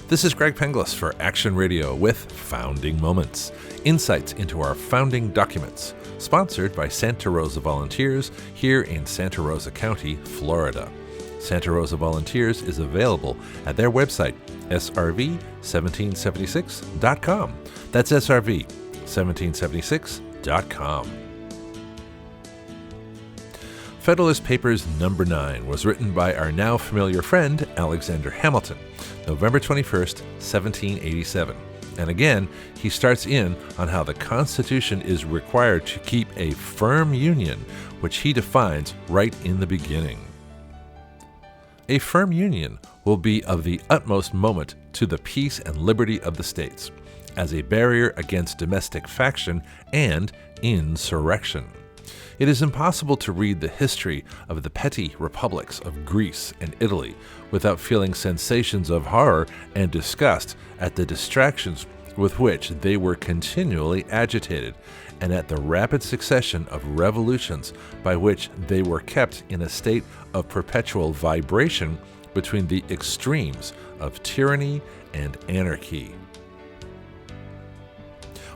This is Greg Penglis for Action Radio with Founding Moments, insights into our founding documents, sponsored by Santa Rosa Volunteers here in Santa Rosa County, Florida. Santa Rosa Volunteers is available at their website, SRV1776.com. That's SRV1776.com. Federalist Papers number 9 was written by our now familiar friend Alexander Hamilton, November 21st, 1787. And again, he starts in on how the Constitution is required to keep a firm union, which he defines right in the beginning. A firm union will be of the utmost moment to the peace and liberty of the states, as a barrier against domestic faction and insurrection. It is impossible to read the history of the petty republics of Greece and Italy without feeling sensations of horror and disgust at the distractions with which they were continually agitated, and at the rapid succession of revolutions by which they were kept in a state of perpetual vibration between the extremes of tyranny and anarchy.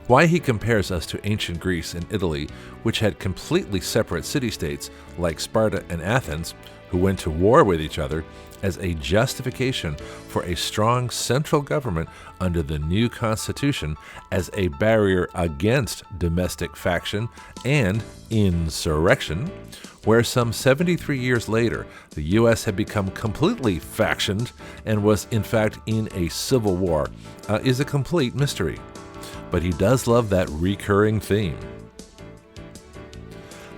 Why he compares us to ancient Greece and Italy, which had completely separate city-states like Sparta and Athens, who went to war with each other, as a justification for a strong central government under the new Constitution as a barrier against domestic faction and insurrection, where some 73 years later the U.S. had become completely factioned and was in fact in a civil war, is a complete mystery. But he does love that recurring theme.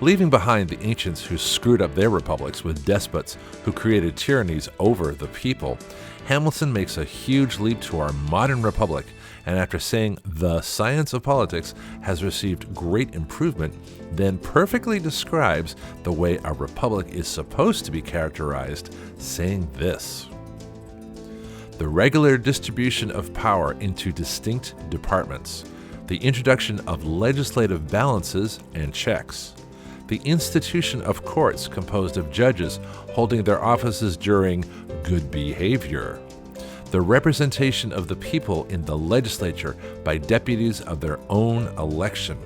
Leaving behind the ancients who screwed up their republics with despots who created tyrannies over the people, Hamilton makes a huge leap to our modern republic, and after saying the science of politics has received great improvement, then perfectly describes the way a republic is supposed to be characterized, saying this: the regular distribution of power into distinct departments, the introduction of legislative balances and checks, the institution of courts composed of judges holding their offices during good behavior, the representation of the people in the legislature by deputies of their own election.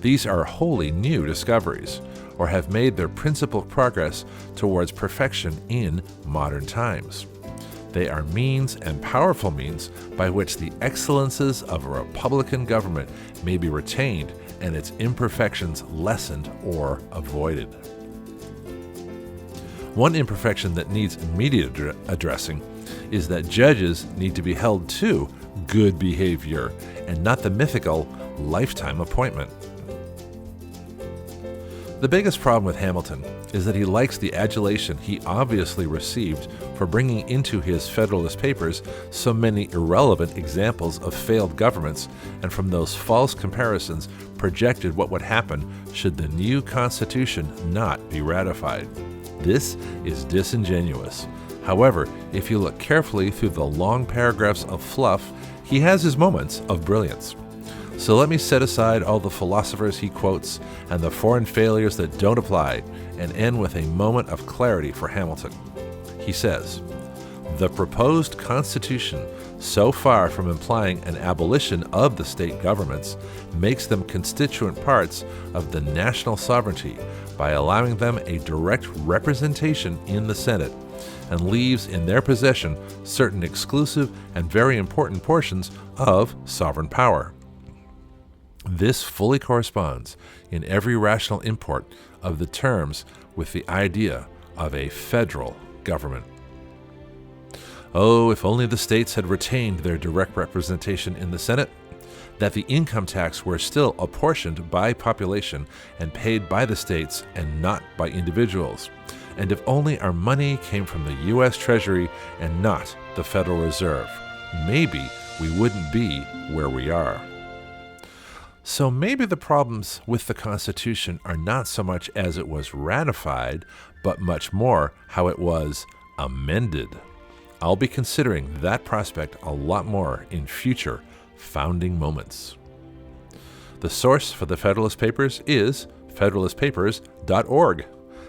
These are wholly new discoveries, or have made their principal progress towards perfection in modern times. They are means and powerful means by which the excellences of a republican government may be retained and its imperfections lessened or avoided. One imperfection that needs immediate addressing is that judges need to be held to good behavior and not the mythical lifetime appointment. The biggest problem with Hamilton is that he likes the adulation he obviously received for bringing into his Federalist Papers so many irrelevant examples of failed governments, and from those false comparisons projected what would happen should the new Constitution not be ratified. This is disingenuous. However, if you look carefully through the long paragraphs of fluff, he has his moments of brilliance. So let me set aside all the philosophers he quotes and the foreign failures that don't apply, and end with a moment of clarity for Hamilton. He says, the proposed Constitution, so far from implying an abolition of the state governments, makes them constituent parts of the national sovereignty by allowing them a direct representation in the Senate, and leaves in their possession certain exclusive and very important portions of sovereign power. This fully corresponds in every rational import of the terms with the idea of a federal government. Oh, if only the states had retained their direct representation in the Senate, that the income tax were still apportioned by population and paid by the states and not by individuals, and if only our money came from the U.S. Treasury and not the Federal Reserve, maybe we wouldn't be where we are. So maybe the problems with the Constitution are not so much as it was ratified, but much more how it was amended. I'll be considering that prospect a lot more in future founding moments. The source for the Federalist Papers is federalistpapers.org.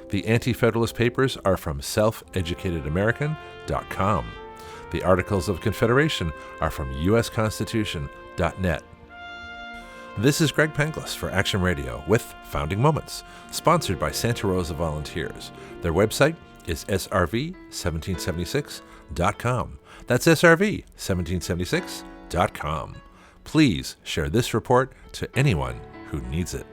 The Anti-Federalist Papers are from selfeducatedamerican.com. The Articles of Confederation are from usconstitution.net. This is Greg Penglis for Action Radio with Founding Moments, sponsored by Santa Rosa Volunteers. Their website is SRV1776.com. That's SRV1776.com. Please share this report to anyone who needs it.